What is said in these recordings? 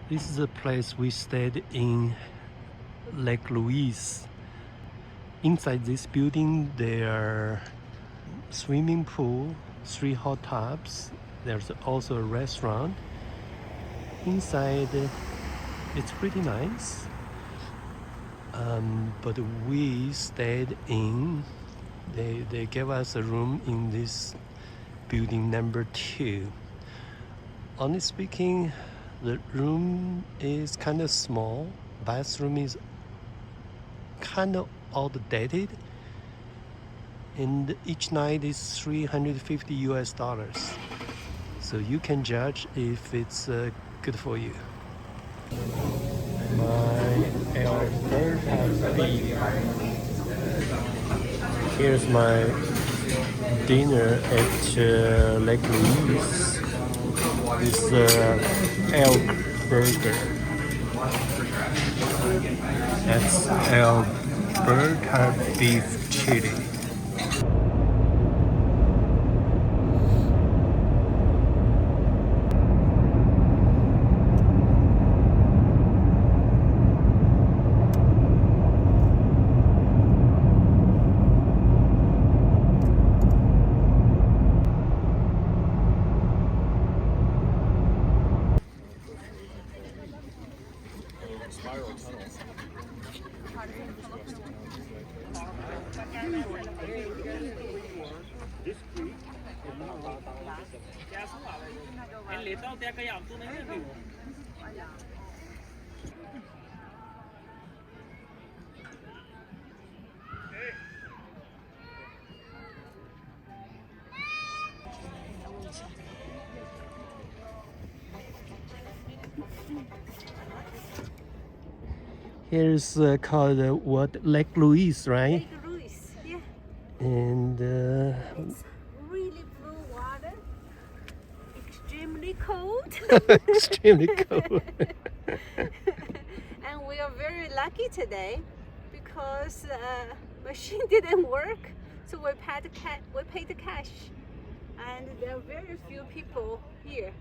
This is the place we stayed in Lake Louise. Inside this building, there are swimming pool, 3 hot tubs. There's also a restaurant. Inside, it's pretty nice. But we stayed in. They gave us a room in this building number 2. Honestly speaking, the room is kind of small. Bathroom is kind of outdated, and each night is $350 US. So you can judge if it's good for you. My Alberta beef. Here's my dinner at Lake Louise. This elk burger. That's Alberta beef chili. Here's called what? Lake Louise, right? Lake Louise, yeah. And It's really blue water, extremely cold. extremely cold. And we are very lucky today because machine didn't work, so we paid the cash, and there are very few people here.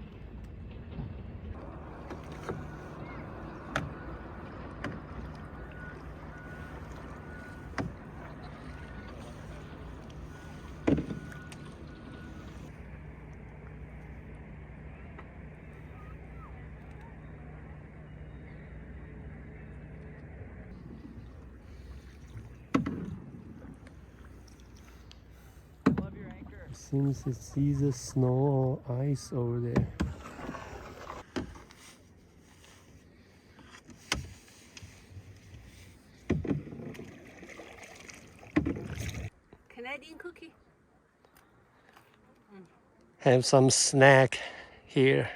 Seems it's either snow or ice over there. Canadian cookie. Have some snack here.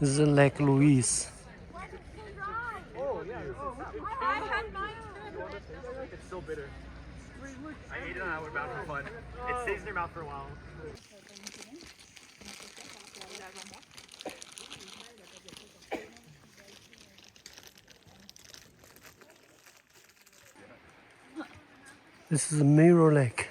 This is Lake Louise. It's still bitter. I ate it on Outward Bound for fun. It stays in your mouth for a while. This is a Mirror Lake.